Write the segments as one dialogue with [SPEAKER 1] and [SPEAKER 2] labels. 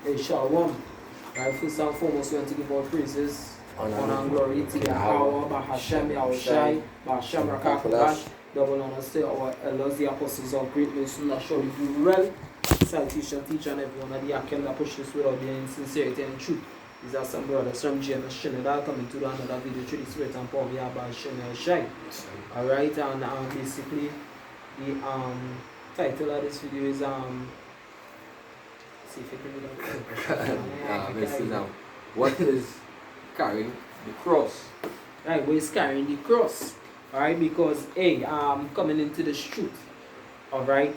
[SPEAKER 1] Hey, Shalom. Right, first and foremost, we want to give our praises, honor and glory to Yahweh, Bahashem, Yahushai, Bahashem, Rakakodash, double honor to our elders, the apostles of greatness, who are surely do well. Citation, teacher, and everyone of the Akem that push this without being sincerity and truth. These are some brothers from GMS Shenada coming to another video through the spirit and power of Bahashem, Yahushai. Alright, and basically, the title of this video is see if you can read that.
[SPEAKER 2] What is carrying the cross?
[SPEAKER 1] Right, what is carrying the cross? Alright, because hey, coming into this truth, alright,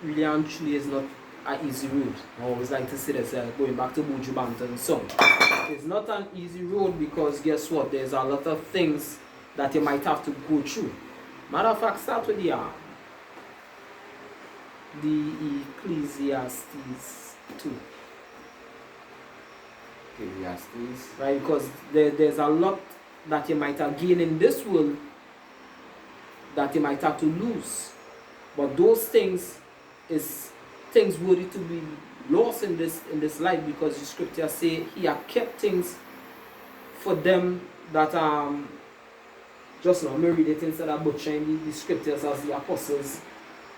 [SPEAKER 1] really and truly is not an easy road. I always like to say this, going back to Buju Banton's song. It's not an easy road because guess what? There's a lot of things that you might have to go through. Matter of fact, start with the Ecclesiastes 2.
[SPEAKER 2] Ecclesiastes.
[SPEAKER 1] Right, because there's a lot that you might have gained in this world that you might have to lose. But those things is things worthy to be lost in this life, because the scriptures say he have kept things for them that just now, let me read it instead of butchering the scriptures as the apostles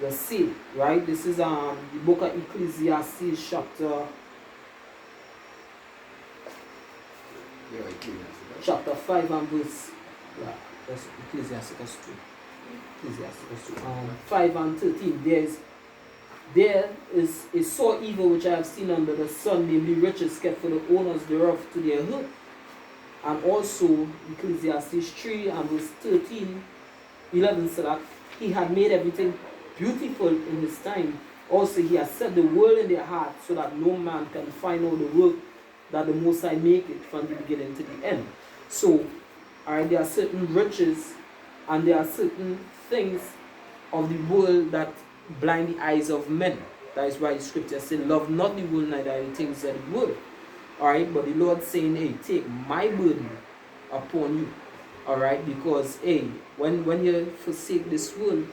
[SPEAKER 1] will say, right? This is the book of Ecclesiastes chapter 5 and verse, that's Ecclesiastes 2. Ecclesiastes 2. 5 and 13. There is a sore evil which I have seen under the sun, namely riches kept for the owners thereof to their hurt. And also Ecclesiastes 3 and verse 11 said that he had made everything beautiful in his time. Also he has set the world in their heart, so that no man can find out the work that the Most High make it from the beginning to the end. So there are certain riches and there are certain things of the world that blind the eyes of men. That is why the scripture says, love not the world, neither the things of the world. Alright, but the Lord saying, hey, take my burden upon you. Alright, because hey, when you forsake this world,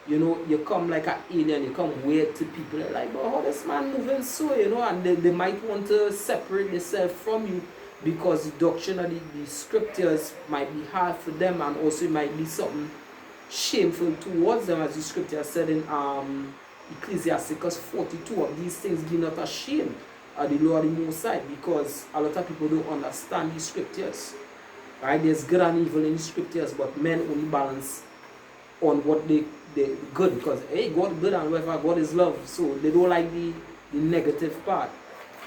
[SPEAKER 1] you know, you come like an alien, you come weird to people. They're like, but how this man moving so, you know, and they might want to separate themselves from you because the doctrine of the scriptures might be hard for them, and also it might be something shameful towards them, as the scripture said in Ecclesiastes 42, of these things be not ashamed of the Lord the Most High, because a lot of people don't understand the scriptures. Right? There's good and evil in the scriptures, but men only balance on what they good, because hey, God is good and whatever, God is love, so they don't like the negative part.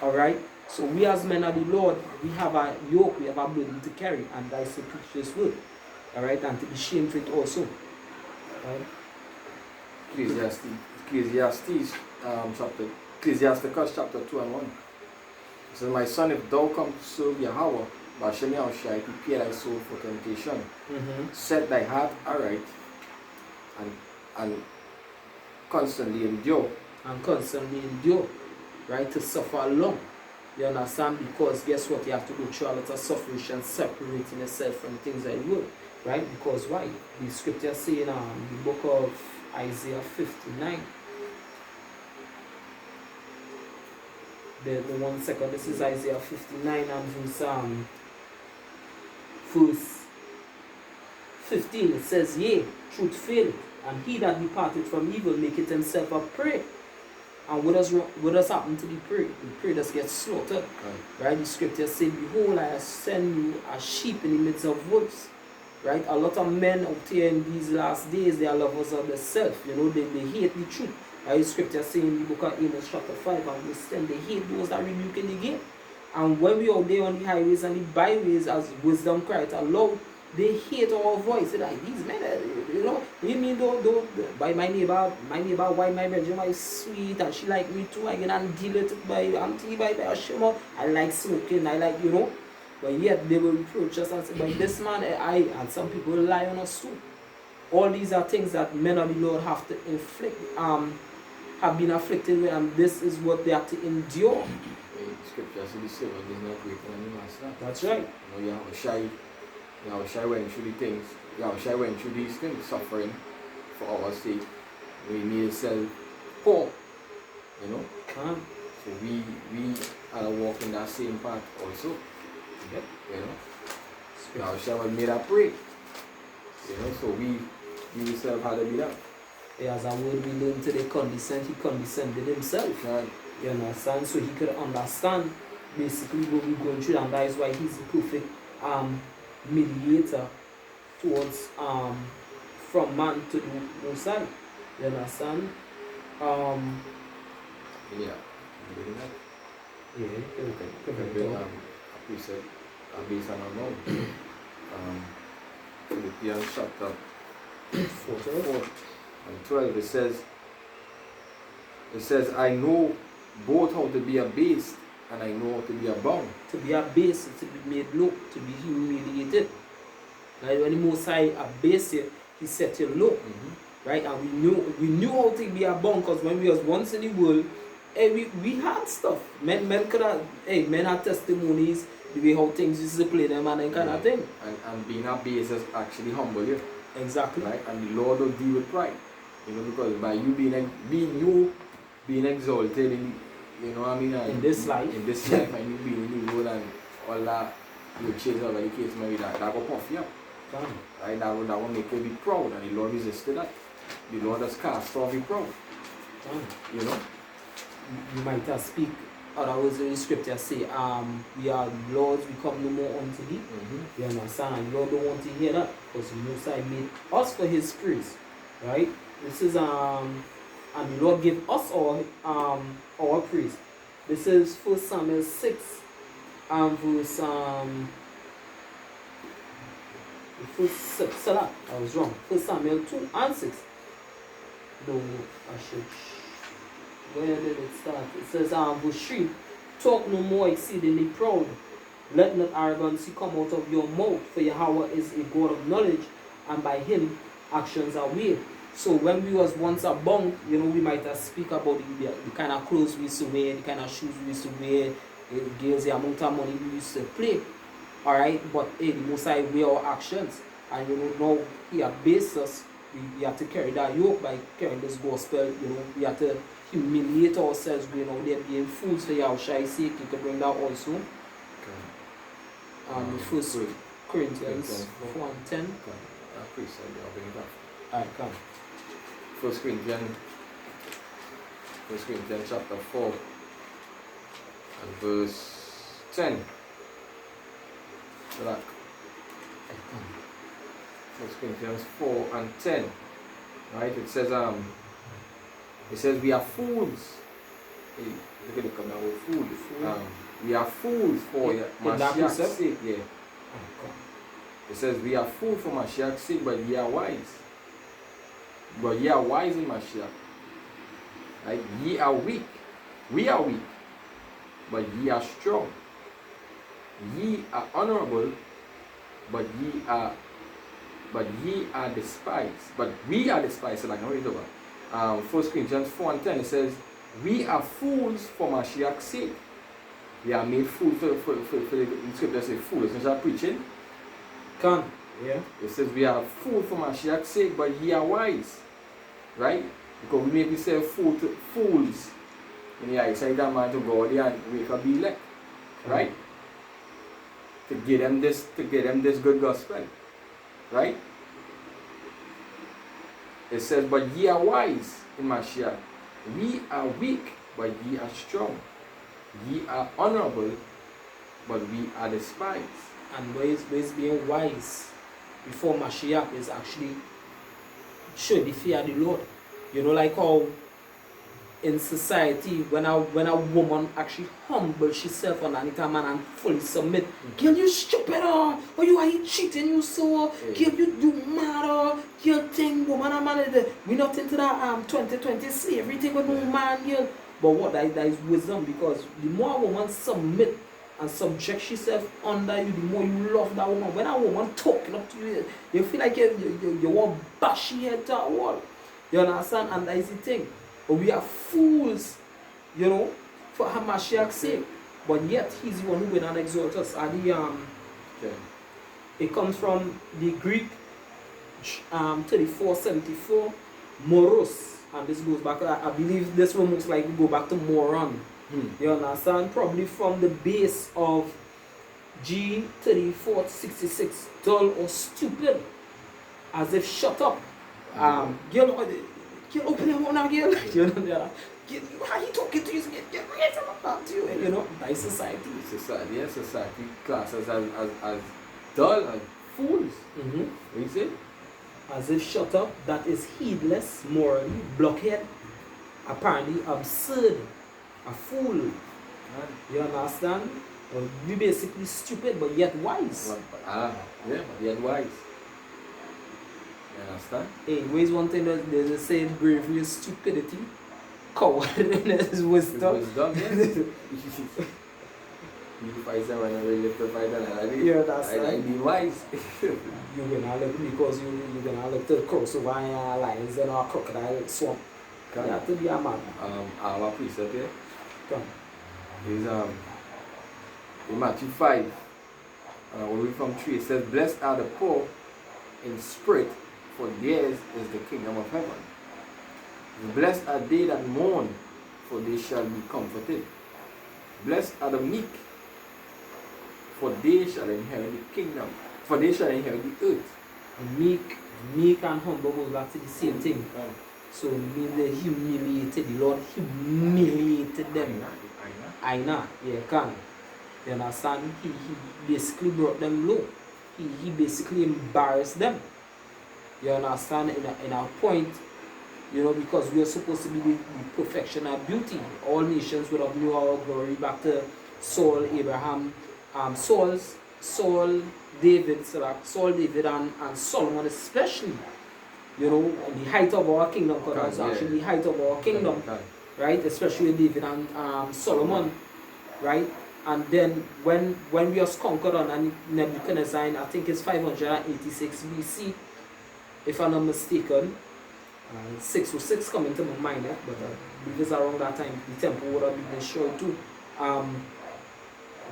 [SPEAKER 1] Alright, so we as men of the Lord, we have a yoke, we have a burden to carry, and that is to preach this word. Alright, and to be shamed for it also. Right?
[SPEAKER 2] Ecclesiastes chapter 2 and 1. It says, my son, if thou come to serve Yahweh, Bashem Yahushai, prepare thy soul for temptation. Set thy heart aright and constantly endure.
[SPEAKER 1] And constantly endure, right? To suffer long. You understand? Because guess what? You have to go through a lot of suffering and separating yourself from things that you will. Right? Because why? The scripture say in the book of Isaiah 59. The 1 second. This is Isaiah 59 and verse 15. It says, yea, truth faileth, and he that departed from evil maketh himself a prey. And what does happen to the prey? The prey just gets slaughtered. Right? The scripture says, behold, I send you as sheep in the midst of wolves. Right? A lot of men out here in these last days, they are lovers of themselves. You know, they hate the truth. Right? The scripture saying in the book of Amos chapter 5 and verse 10, they hate those that rebuke in the gate. And when we are out there on the highways and the byways, as wisdom cried aloud, they hate our voice. They're like, these men, you know, you mean though by my neighbor, why my Benjamin is sweet and she like me too. I get and deal it by auntie, by Ashima. I like smoking, I like, you know. But yet they will reproach us and say, but this man, and some people lie on us too. All these are things that men of the Lord have to inflict, have been afflicted with, and this is what they have to endure.
[SPEAKER 2] Scripture says the servant is not greater than the master.
[SPEAKER 1] That's right.
[SPEAKER 2] You know, Yahushai went through the things. Yahushai went through these things, suffering for our sake. We made himself poor. You know? So we are walking that same path also.
[SPEAKER 1] Yep.
[SPEAKER 2] You know. Yahushua was made a pray. You know, so we ourselves had to be that.
[SPEAKER 1] As a word we learn today, condescend, he condescended himself.
[SPEAKER 2] Right.
[SPEAKER 1] You understand? So he could understand basically what we're going through, and that is why he's the perfect mediator towards from man to the Most High. You understand?
[SPEAKER 2] Yeah.
[SPEAKER 1] Yeah,
[SPEAKER 2] We said based on our mouth. Philippians chapter 4 and 12 it says I know both how to be abased and I know how to be abound.
[SPEAKER 1] To be abased, to be made low, to be humiliated. Right? When the Most High abased you, he set you low. Right? And we knew how to be abound, because when we was once in the world, we had stuff. Men had testimonies, the way how things used to play them and that kind of thing.
[SPEAKER 2] And being abased is actually humble you.
[SPEAKER 1] Exactly.
[SPEAKER 2] Right? And the Lord will deal with pride. You know, because by you being exalted in, you know what I mean,
[SPEAKER 1] in this life,
[SPEAKER 2] and you being in the world and all that, you chase over the case, maybe that will puff you up. Right? That will make you be proud, and the Lord resisted that. The Lord has cast off the proud. You know?
[SPEAKER 1] You might speak other words in the scripture say, we are lords, we come no more unto thee. You understand? And the Lord don't want to hear that, because the Most High made us for his praise. Right? This is and the Lord give us our praise. This is 1 Samuel 6 and verse I was wrong. 1 Samuel 2 and 6. No, I should. Where did it start? It says, verse 3, talk no more exceedingly proud. Let not arrogancy come out of your mouth, for Yahweh is a God of knowledge, and by him actions are weighed. So when we was once abound, you know, we might speak about the kind of clothes we used to wear, the kind of shoes we used to wear, the amount of money we used to play. Alright, but the Most High weigh our actions. And you know, now he has based us. We have to carry that yoke by carrying this gospel. You know, we have to humiliate ourselves going out there being fools for Yahushua's sake. You can bring that also. First Corinthians 4 and 10. Alright, come.
[SPEAKER 2] 1 Corinthians chapter 4 and verse 10. So that 1 Corinthians 4 and 10. Right? It says we are fools. Hey, look at the come now, we're fools. We are fools for Mashiach's sake. Yeah. It says we are fools for Mashiach's sake, but ye are wise. But ye are wise in Mashiach. Right? Ye are weak. We are weak. But ye are strong. Ye are honorable, but ye are despised. But we are despised. So like I read over. 1 Corinthians 4 and 10, it says, we are fools for Mashiach's sake. We are made fools for the scripture says fools. It's not preaching.
[SPEAKER 1] Come. Yeah.
[SPEAKER 2] It says we are fools for Mashiach's sake, but ye are wise. Right? Because we make ourselves fools in the eyesight of man to God and wake up the elect. Right? To get them this good gospel. Right? It says, but ye are wise in Mashiach. We are weak, but ye are strong. Ye are honorable, but we are despised.
[SPEAKER 1] And ways being wise before Mashiach is actually show the fear of the Lord. You know, like how in society, when a woman actually humbles herself underneath a man and fully submit, girl, you stupid, or you are cheating, you so, girl, you mad, girl, thing, woman, man, we not into that 2020 slavery thing with no man, girl. But what that is wisdom, because the more a woman submit and subject herself under you, the more you love that woman. When a woman talking up to you, you feel like you want to bash your head to a wall. You understand? And that is the thing. But we are fools, you know, for Hamashiach's sake. But yet, he's the one who will not exalt us. And it comes from the Greek 3474, moros. And this goes back, I believe this one most likely go back to moron. You understand? Probably from the base of G3466, dull or stupid, as if shut up. Girl, open your mouth now, girl. You know, girl, how he talking to you? Get right from talk to you. You know, by society.
[SPEAKER 2] Society, yes, society classes as dull and fools. What you say?
[SPEAKER 1] As if shut up, that is heedless, morally, blockhead, apparently absurd, a fool. You understand? Well, we basically stupid but yet wise.
[SPEAKER 2] Yeah, but yet wise. You understand?
[SPEAKER 1] Hey, ways one thing that there's a saying, bravery is stupidity, cowardness is wisdom.
[SPEAKER 2] It's wisdom, yes. You fight someone and really to fight and
[SPEAKER 1] You understand?
[SPEAKER 2] I be wise.
[SPEAKER 1] You're gonna look because you're gonna look to the coast of lions and our crocodile swamp. You have to be a man.
[SPEAKER 2] Our precept here
[SPEAKER 1] Come.
[SPEAKER 2] is in Matthew 5, we read from 3, it says, "Blessed are the poor in spirit, for theirs is the kingdom of heaven. Blessed are they that mourn, for they shall be comforted. Blessed are the meek, for they shall inherit the kingdom, for they shall inherit the earth."
[SPEAKER 1] Meek and humble goes back to the same thing. So mean they humiliated, the Lord humiliated them. I know, yeah, can. You understand? He basically brought them low. He basically embarrassed them. You understand? In our point, you know, because we are supposed to be the perfection and beauty. All nations would have knew our glory back to Saul, Abraham, Saul, David, and Solomon especially. You know, the height of our kingdom, because that's actually the height of our kingdom, right? Especially David and Solomon, right? And then when we are conquered on Nebuchadnezzar, I think it's 586 BC, if I'm not mistaken. 606 coming to my mind, but because around that time the temple would have been destroyed too.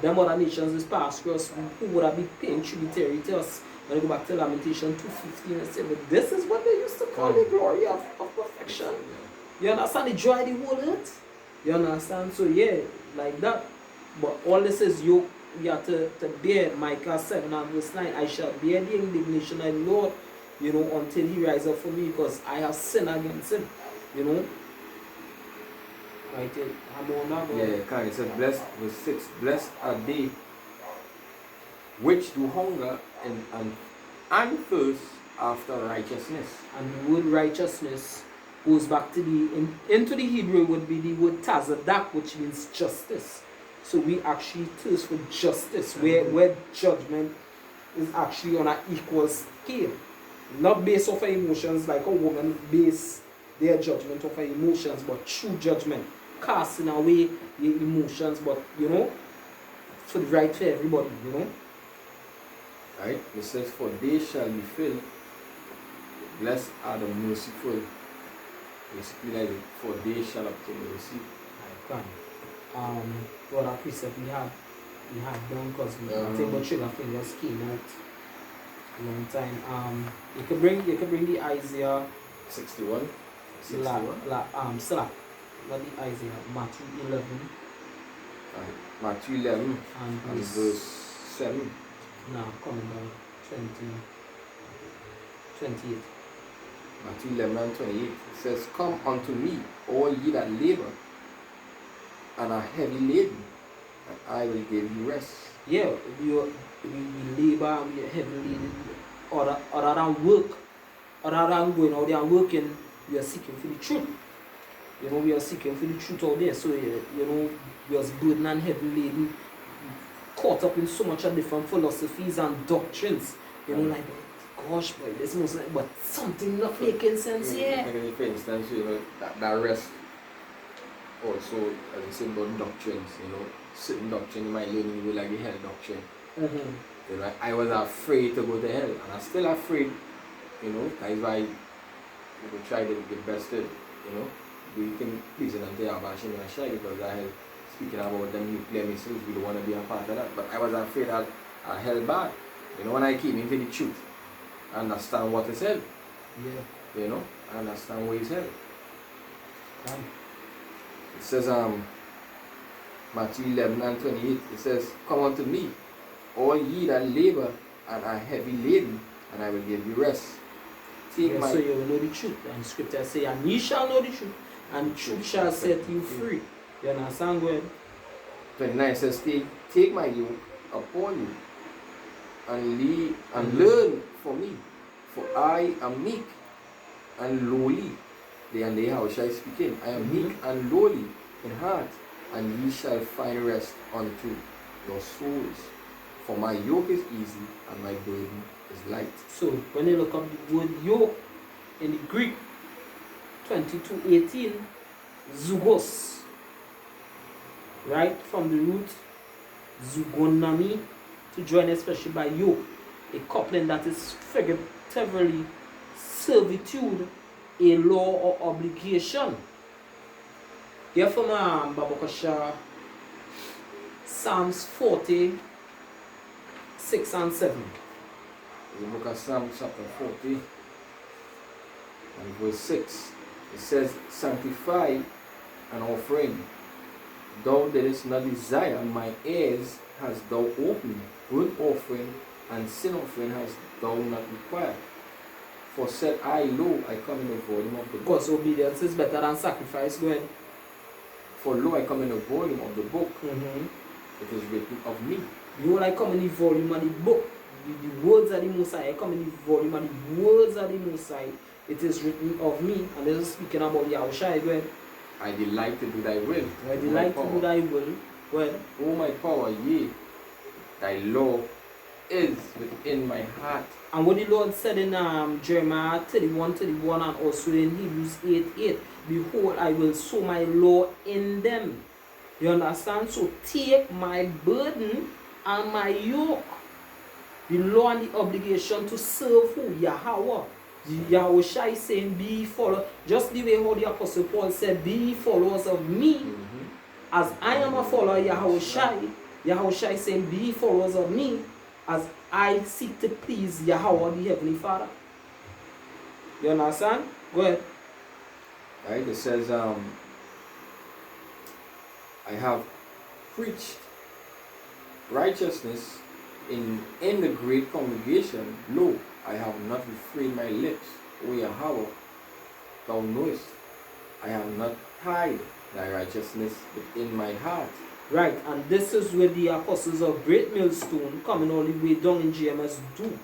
[SPEAKER 1] Them other nations is past us who would have been paying tributary to us. When you go back to Lamentation 2:15 and say, but this is what they used to call the glory of perfection. You understand? The joy of the whole earth. You understand? So yeah, like that. But all this is you have to bear. Micah 7 and verse 9. I shall bear the indignation of the Lord, you know, until he rise up for me, because I have sinned against him. You know? Right, I'm on that.
[SPEAKER 2] Yeah, kind of. It says, blessed, verse 6, blessed are they which do hunger and thirst after righteousness.
[SPEAKER 1] And the word righteousness goes back to into the Hebrew would be the word tazadak, which means justice. So we actually thirst for justice, where judgment is actually on an equal scale. Not based off of emotions like a woman base their judgment off of emotions, but true judgment. Casting away the emotions, but you know, for the right for everybody, you know.
[SPEAKER 2] Right? It says, for they shall be filled. Blessed are the merciful. Basically, like, for they shall obtain mercy.
[SPEAKER 1] What our precept we have done, because we I think about sugar fingers came out a long time. You can bring the Isaiah
[SPEAKER 2] 61.
[SPEAKER 1] Slap. Not the Isaiah, Matthew 11.
[SPEAKER 2] Matthew 11
[SPEAKER 1] and
[SPEAKER 2] verse 7.
[SPEAKER 1] Now coming down 28.
[SPEAKER 2] Matthew 11 and 28. It says, come unto me, all ye that labor and are heavy laden, and I will give you rest.
[SPEAKER 1] Yeah, we labor and we are heavy laden. Other than work, other than going out there and working, we are seeking for the truth. You know, we are seeking for the truth out there. So, you know, we are burdened and heavy laden, caught up in so much of different philosophies and doctrines. You know, like, gosh, boy, this must like, but something not making sense here.
[SPEAKER 2] Like, for instance, you know, that rest also, as you said about doctrines, you know, certain doctrine you might learn, you will like the hell doctrine. You know, I was afraid to go to hell, and I'm still afraid, you know, that's why we try to get bested, you know. We can pleasing unto Yahweh and Shai, because I had speaking about the nuclear missiles, we don't want to be a part of that. But I was afraid that I held back. You know, when I came into the truth, I understand what is hell.
[SPEAKER 1] Yeah.
[SPEAKER 2] You know, I understand what is hell.
[SPEAKER 1] Right.
[SPEAKER 2] It says Matthew 11 and 28, it says, "Come unto me, all ye that labor and are heavy laden, and I will give you rest." Take
[SPEAKER 1] Yeah,
[SPEAKER 2] my
[SPEAKER 1] so you will know the truth. And scripture say, and ye shall know the truth, and the truth shall set you free. You understand? Go ahead.
[SPEAKER 2] 29 says, take my yoke upon you, and learn from me, for I am meek and lowly. And they how shall I speak in? I am meek and lowly in heart, and ye shall find rest unto your souls. For my yoke is easy and my burden is light.
[SPEAKER 1] So when you look up the word yoke in the Greek, 22:18, zugos, right from the root zugonami, to join especially by yoke, a coupling that is figuratively servitude, a law or obligation. Here from Babakasha, Psalms 40, 6 and 7.
[SPEAKER 2] The book of Psalm chapter 40 and verse 6. It says, "Sanctify an offering. Thou didst not desire, my ears hast thou opened. Burnt offering and sin offering hast thou not required. For said I, lo, I come in the volume of the book.
[SPEAKER 1] Because obedience is better than sacrifice. Go ahead.
[SPEAKER 2] For lo, I come in the volume of the book. It is written of me."
[SPEAKER 1] Behold, I come in the volume of the book. The words of the Most High. I come in the volume of the words of the Most High. It is written of me. And this is speaking about Yahushua. Go ahead.
[SPEAKER 2] "I delight to do thy will."
[SPEAKER 1] I delight to do thy will. Go ahead.
[SPEAKER 2] O my power, yea, thy law is within my heart.
[SPEAKER 1] And what the Lord said in Jeremiah 31:31 and also in Hebrews 8:8, "Behold, I will sow my law in them." You understand? So take my burden and my yoke. The law and the obligation to serve who? Yahweh. Yahushua is saying, be followers. Just the way how the Apostle Paul said, be followers of me. As I am a follower of Yahushua, Yahushua is saying, be followers of me, as I seek to please Yahweh, the Heavenly Father. You understand? Go ahead.
[SPEAKER 2] Right? It says, I have preached righteousness in the great congregation. Lo, I have not refrained my lips. O Yahweh, thou knowest, I have not hid thy righteousness within my heart.
[SPEAKER 1] Right, and this is where the apostles of Great Millstone coming all the way down in GMS do.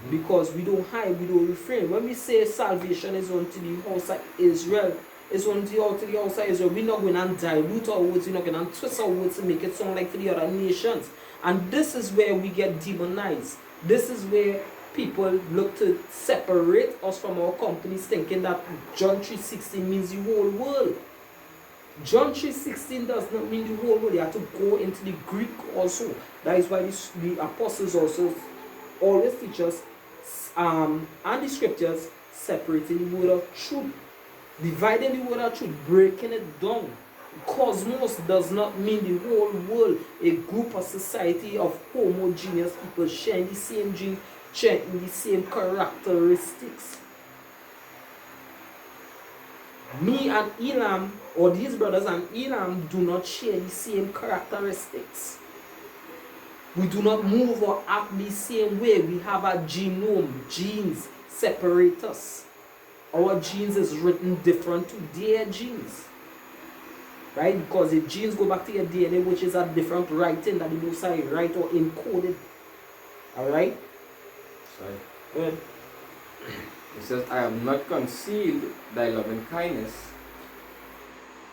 [SPEAKER 1] Because we don't hide, we don't refrain. When we say salvation is unto the house of Israel, it's unto the house of Israel, we're not going to dilute our words, we're not going to twist our words to make it sound like for the other nations. And this is where we get demonized. This is where people look to separate us from our companies, thinking that John 3:16 means the whole world. John 3:16 does not mean the whole world. You have to go into the Greek also. That is why the apostles also always teach us and the scriptures separating the word of truth, dividing the word of truth, breaking it down. Cosmos does not mean the whole world. A group of society of homogeneous people sharing the same gene, sharing the same characteristics. Me and Elam, or these brothers and Elam, do not share the same characteristics. We do not move or act the same way. We have a genome. Genes separate us. Our genes is written different to their genes. Right? Because the genes go back to your DNA, which is a different writing that the Most High write or encoded. Alright?
[SPEAKER 2] Sorry.
[SPEAKER 1] Go ahead.
[SPEAKER 2] It says, I have not concealed thy loving kindness.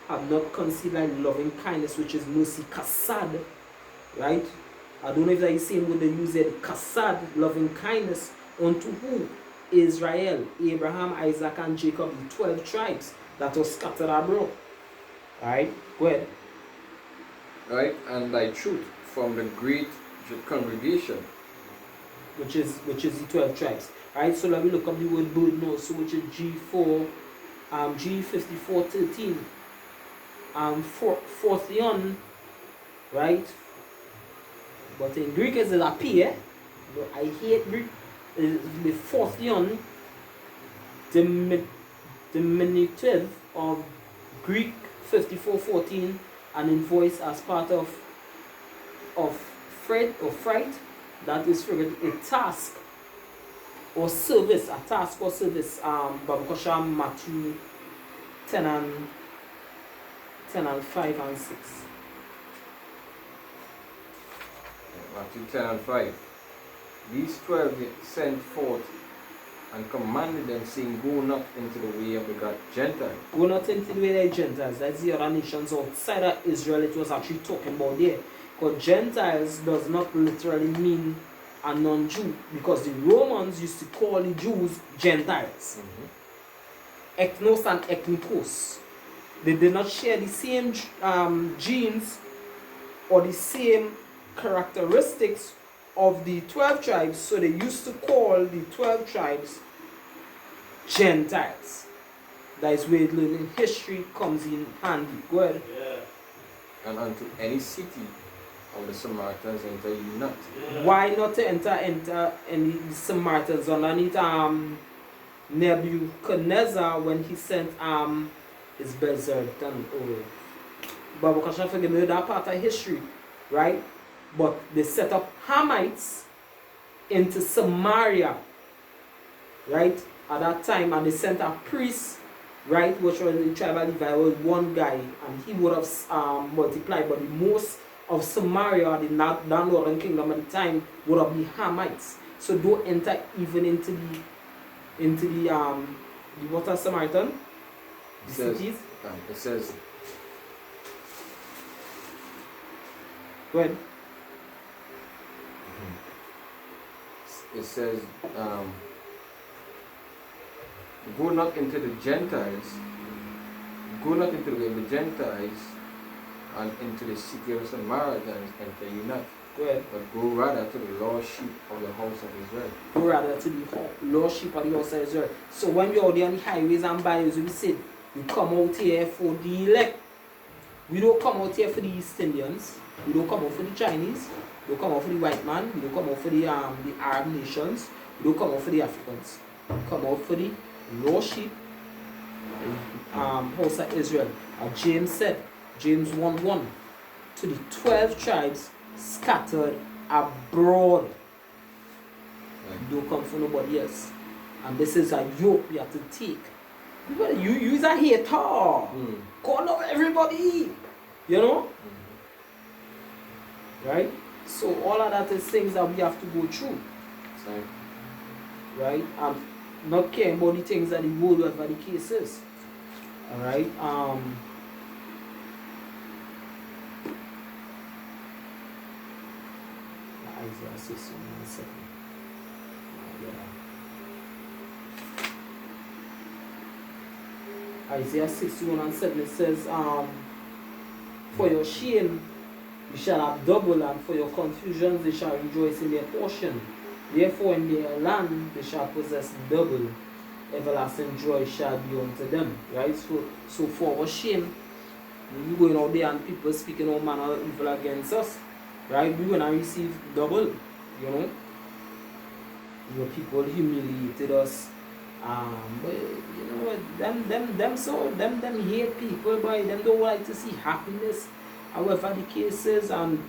[SPEAKER 1] Have not concealed thy loving kindness, which is mercy, kasad. Right? I don't know if that is the same word they use it, kasad, loving kindness, unto who? Israel, Abraham, Isaac, and Jacob, the 12 tribes that were scattered abroad. Alright, go ahead.
[SPEAKER 2] Right, and thy truth from the great congregation.
[SPEAKER 1] Which is the 12 tribes. Alright, so let me look up the word burden also, which is G4, G5413. Phorthion, right? But in Greek it's a P, eh? But I hate Greek. The Phorthion, diminutive of Greek 5414 an invoice as part of freight or fright, that is for a task or service, a task or service. Babukosha Matthew 10 and 5 and 6.
[SPEAKER 2] Matthew 10 and 5. These 12 he sent forth and commanded them, saying, Go not into the way of the Gentiles.
[SPEAKER 1] Go not into the way of the Gentiles. That's the other nations outside of Israel it was actually talking about there. Because Gentiles does not literally mean a non-Jew. Because the Romans used to call the Jews Gentiles. Ethnos and ethnikos. They did not share the same genes or the same characteristics of the 12 tribes, so they used to call the 12 tribes Gentiles. That is where learning history comes in handy. Go ahead.
[SPEAKER 2] Yeah. And unto any city of the Samaritans enter ye not.
[SPEAKER 1] Yeah. Why not to enter any Samaritans underneath Nebuchadnezzar when he sent his berserk done over? But because I forget that part of history, right? But they set up Hamites into Samaria, right? At that time, and they sent a priest, right, which was the tribe of Levi, was one guy, and he would have multiplied. But the most of Samaria, the northern kingdom at the time, would have been Hamites. So don't enter even into the what are Samaritan? The cities.
[SPEAKER 2] It says.
[SPEAKER 1] Go ahead.
[SPEAKER 2] It says, go not into the Gentiles, go not into the way of the Gentiles, and into the city of the Samaritans enter ye not.
[SPEAKER 1] Go ahead.
[SPEAKER 2] But go rather to the lost sheep of the house of Israel.
[SPEAKER 1] Go rather to the lost sheep of the house of Israel. So when you're out there on the highways and byways, we said, we come out here for the elect. We don't come out here for the East Indians. We don't come out for the Chinese. We don't come out for the white man. We don't come out for the Arab nations. We don't come out for the Africans. We come out for the lost sheep house of Israel. James said, James 1:1, to the 12 tribes scattered abroad. Don't come for nobody else. And this is a yoke we have to take. You use a hater. Call out everybody. You know? Right? So all of that is things that we have to go through. Right? And not caring about the things that the world, whatever the case is. Alright? Isaiah 61:7. Isaiah 61:7, it says, for your shame you shall have double, and for your confusion they shall rejoice in their portion. Therefore in their land they shall possess double. Everlasting joy shall be unto them. Right? So for our shame, we going out there and people speaking all manner of evil against us, right? We're gonna receive double, you know. Your people humiliated us. But you know what, them hate people, boy, them don't like to see happiness, however the case is. And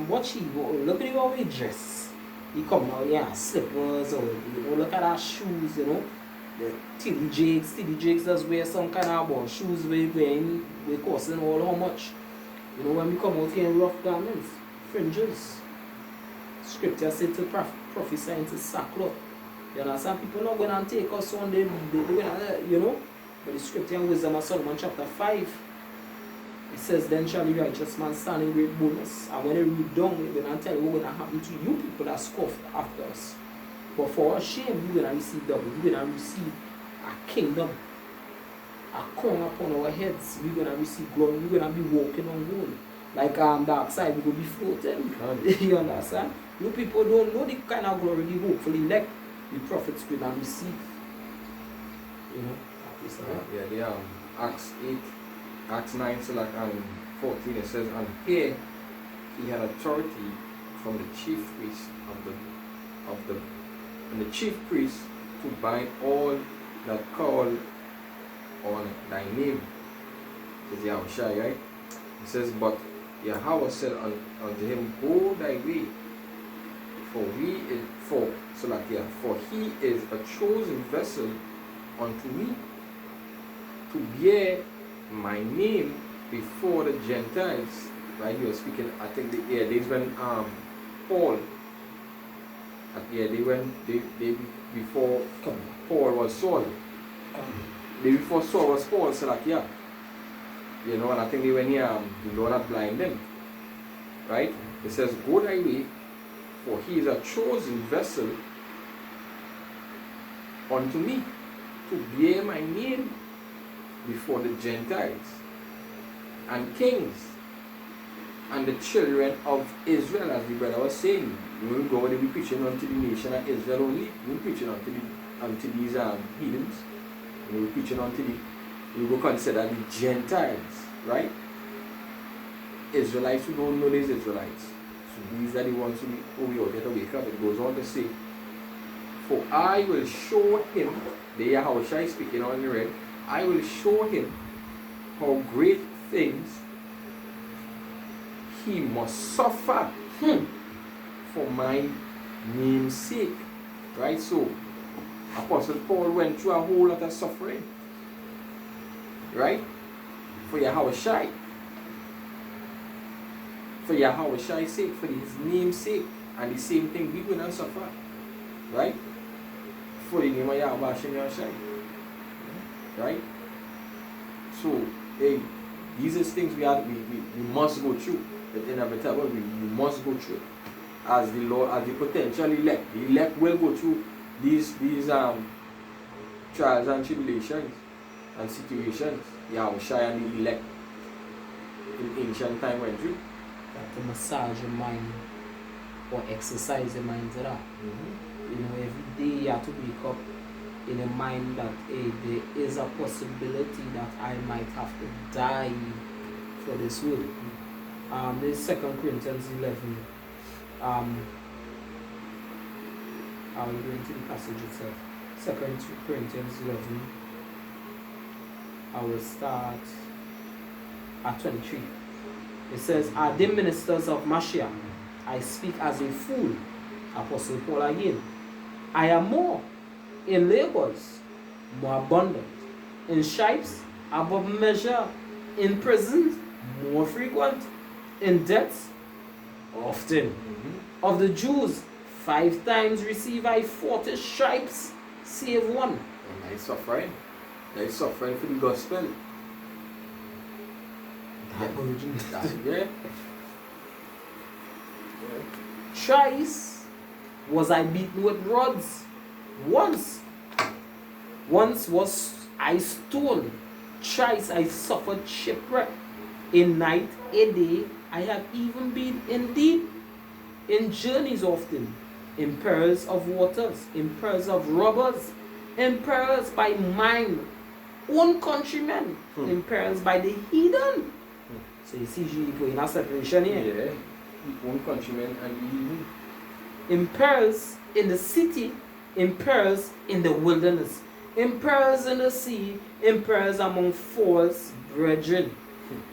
[SPEAKER 1] watch he look at how we dress. He come out here slippers, or you know, look at our shoes, you know. The TD Jakes does wear some kind of shoes we costing all how much. You know, when we come out here in rough garments, fringes. Scripture said to prophesy into sackcloth. You understand? People not going to take us on them, you know. But the scripture in Wisdom of Solomon chapter 5, it says, then shall the righteous man stand in great boldness. And when they read down, they're going to tell you what's going to happen to you people that scoffed after us. But for our shame, we're going to receive double. We're going to receive a kingdom, a crown upon our heads. We're going to receive glory. We're going to be walking on gold. Like dark side, we're going to be floating. You understand? You people don't know the kind of glory the hopefully elect the prophets could not receive. You know?
[SPEAKER 2] Yeah, Acts 8, Acts 9, so like 14, it says, and here he had authority from the chief priest and the chief priest to bind all that call on thy name. Says Yahushua, right? It says, but Yahweh said unto him, go thy way, for he is a chosen vessel unto me, to bear my name before the Gentiles. Right, he was speaking, I think the days when Paul, before Paul was Saul, before Saul was Paul, so like you know, and I think they went here, the Lord had blind them. Right? It says, go thy way, for he is a chosen vessel unto me, to bear my name before the Gentiles and kings and the children of Israel, as the brother was saying. We will go, they be preaching unto the nation of Israel only. We will preaching unto these heathens. We will preaching we will consider the Gentiles, right? Israelites, we don't know these Israelites. So these are the ones who we ought to wake up. It goes on to say, for I will show him, the Yahushua speaking on the red, I will show him how great things he must suffer for my name's sake. Right? So, Apostle Paul went through a whole lot of suffering. Right? For Yahushua. For Yahushua's sake, for his name's sake. And the same thing we will not suffer. Right? For the name of Yahushua. Right? So, hey, these are things we must go through. It's inevitable. We must go through it. As the Lord, as the potential elect. The elect will go through these trials and tribulations and situations. Yahushua and the elect in ancient time went through.
[SPEAKER 1] That to massage your mind or exercise your mind to that. You know, every day you have to wake up in a mind that there is a possibility that I might have to die for this world. This is 2 Corinthians 11. I'll go into the passage itself. 2 Corinthians 11. I will start at 23. It says, are they ministers of Mashiach? I speak as a fool. Apostle Paul again. I am more in labors, more abundant, in stripes above measure, in prisons more frequent, in debts often. Of the Jews 5 times receive I 40 stripes, save one.
[SPEAKER 2] And they suffering. They suffering for the gospel. Yeah.
[SPEAKER 1] Thrice was I beaten with rods. Once was I stoned. Thrice I suffered shipwreck. A night, a day, I have even been in deep, in journeys often, in perils of waters, in perils of robbers, in perils by mine own countrymen, in perils by the heathen. So you see, you put in a separation here.
[SPEAKER 2] Yeah, own countrymen and the heathen.
[SPEAKER 1] In perils in the city, in perils in the wilderness, in perils in the sea, in perils among false brethren,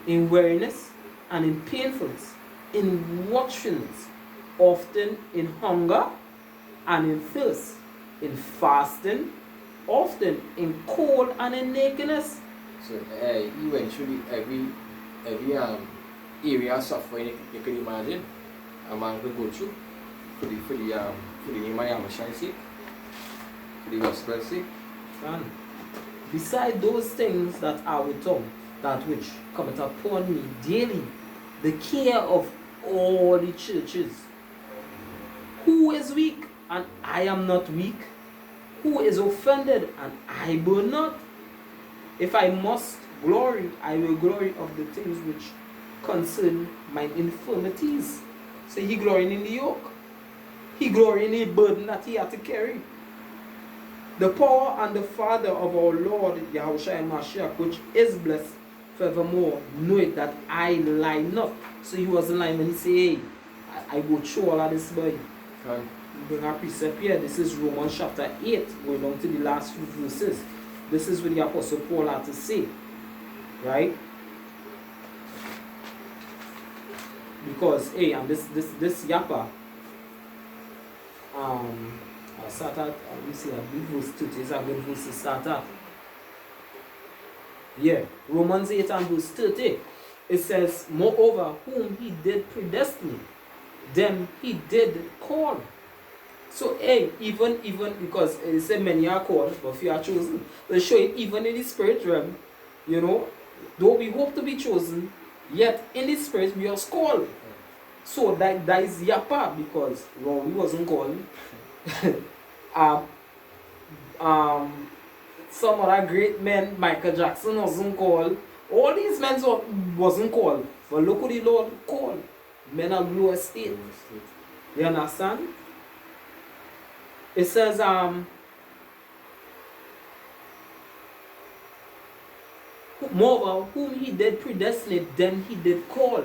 [SPEAKER 1] in weariness and in painfulness, in watchfulness, often in hunger and in thirst, in fasting, often in cold and in nakedness.
[SPEAKER 2] So he went through every area of suffering you can imagine. A man could go through for the name of Yahushua sake, for the gospel sake.
[SPEAKER 1] And beside those things that are without, that which cometh upon me daily, the care of all the churches. Who is weak and I am not weak? Who is offended and I burn not? If I must glory, I will glory of the things which concern mine infirmities. So he glorying in the yoke. He glorying in the burden that he had to carry. The power and the Father of our Lord Yahushua Mashiach, which is blessed forevermore, know it that I lie not. So he wasn't lying when he said, hey, I go through all of this boy. Bring our precept here. This is Romans chapter 8, going down to the last few verses. This is what the Apostle Paul had to say. Right? Because hey, and this yapper, I start at let me see a big verse 30 is a good verse to start at. Yeah, Romans 8 and verse 30. It says, moreover, whom he did predestine, them he did call. So hey, even because it said many are called, but few are chosen. They show it even in the spirit realm, you know, though we hope to be chosen, yet in the spirit we are called. So that is Yapa because we wasn't called. Some other great men, Michael Jackson wasn't called. All these men wasn't called. But look what the Lord called. Men of low estate. You understand? It says, moreover, whom he did predestinate, them he did call.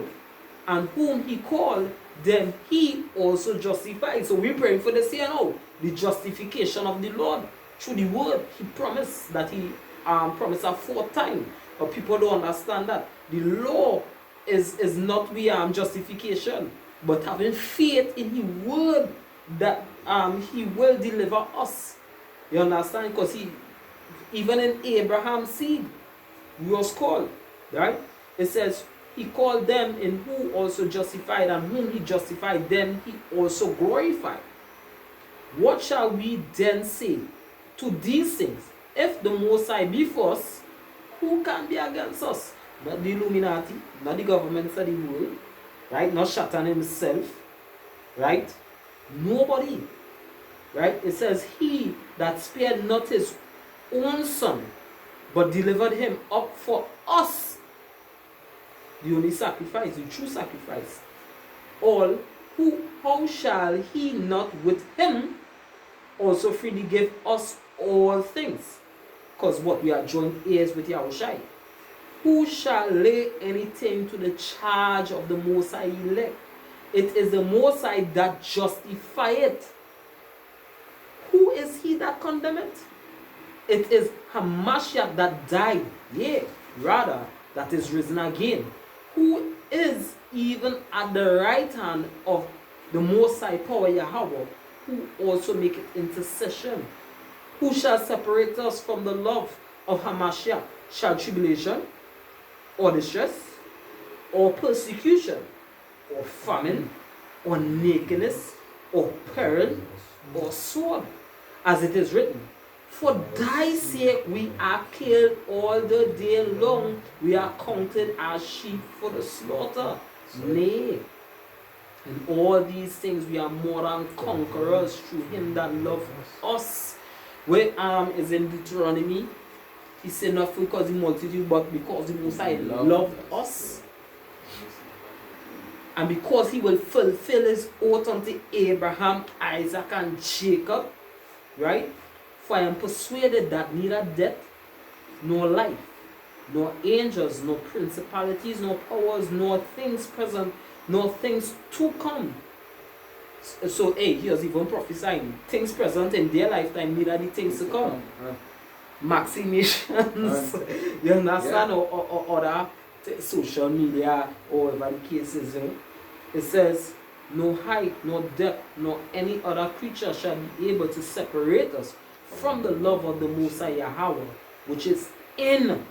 [SPEAKER 1] And whom he called, them he also justified. So we're praying for this here now. The justification of the Lord through the word. He promised that he promised a fourth time. But people don't understand that. The law is not we justification, but having faith in his word that he will deliver us. You understand? Because he, even in Abraham's seed, he was called. Right? It says, he called them in who also justified, and whom he justified, them he also glorified. What shall we then say to these things? If the Most High be for us, who can be against us? Not the Illuminati, not the governments of the world, right? Not Satan himself, right? Nobody, right? It says, he that spared not his own son, but delivered him up for us. The only sacrifice, the true sacrifice. All who, how shall he not with him also freely give us all things? Because what we are joined heirs with Yahushai. Who shall lay anything to the charge of the Most High elect? It is the Most High that justifieth. Who is he that condemneth? It is Hamashiach that died, yea, rather, that is risen again. Who is even at the right hand of the Most High Power Yahweh, who also maketh intercession. Who shall separate us from the love of Hamashiach? Shall tribulation, or distress, or persecution, or famine, or nakedness, or peril, or sword? As it is written, for thy sake we are killed all the day long. We are counted as sheep for the slaughter. Nay, in all these things we are more than conquerors through him that loved us. Where is in Deuteronomy, he said not because the multitude, but because the Most High loved us. And because he will fulfill his oath unto Abraham, Isaac, and Jacob. Right? For I am persuaded that neither death, nor life, nor angels, nor principalities, nor powers, nor things present, nor things to come. So, hey, here's even prophesying. Things present in their lifetime, neither the things to come. Vaccinations, you understand, or other social media, or whatever the case is. It says, no height, nor depth, nor any other creature shall be able to separate us from the love of the Most High Yahweh, which is in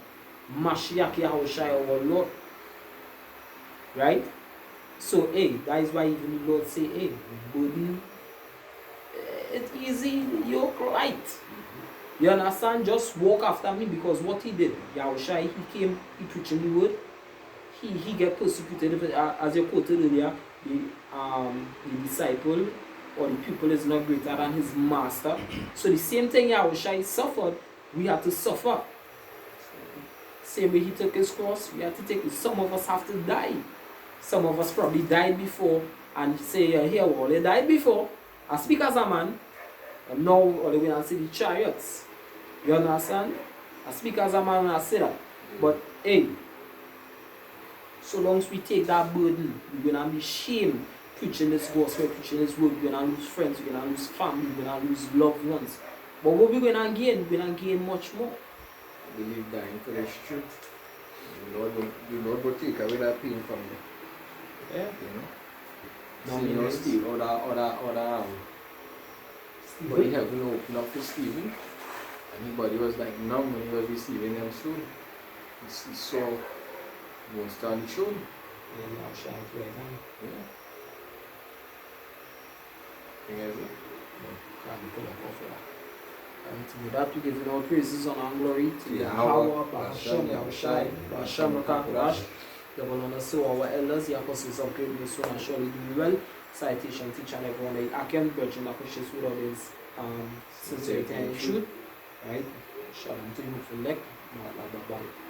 [SPEAKER 1] Mashiach Yahushai our Lord. Right? So, hey, that is why even the Lord say, hey, burden, it's easy, yoke light. You understand? Just walk after me, because what he did, Yahushai, he came, he preaching the word, he get persecuted, as you quoted earlier, the disciple or the pupil is not greater than his master. So the same thing Yahushai suffered, we have to suffer. Same way he took his cross, we have to take it. Some of us have to die. Some of us probably died before, and say, here, well, they died before. I speak as a man, and now all the way and see the chariots. You understand? I speak as a man and I say that. But hey, so long as we take that burden, we're going to be shamed preaching this gospel, preaching this word. We're going to lose friends, we're going to lose family, we're going to lose loved ones. But what we're going to gain, we're going to gain much more.
[SPEAKER 2] I believe dying for the truth. The Lord will take away that pain from you.
[SPEAKER 1] Yeah.
[SPEAKER 2] You know?
[SPEAKER 1] No,
[SPEAKER 2] See, you know,
[SPEAKER 1] means-
[SPEAKER 2] Steve, but he having open up for Steven. And his body was like numb when he was receiving them soon. He saw monster on the show.
[SPEAKER 1] Yeah, now shine right now.
[SPEAKER 2] Yeah. Thing is it?
[SPEAKER 1] Can't pull up off of that. And with that, we give you all praises, honor, and glory to
[SPEAKER 2] Yahweh,
[SPEAKER 1] Yahweh, Bahasham, Yahushai, Bahasham, Rakakurash, double honor to our elders, the apostles of great news, and surely do well. Citation, teach and everyone, I can virgin appreciates without his sincerity and truth. Right? Shalom to you for neck. Bye bye.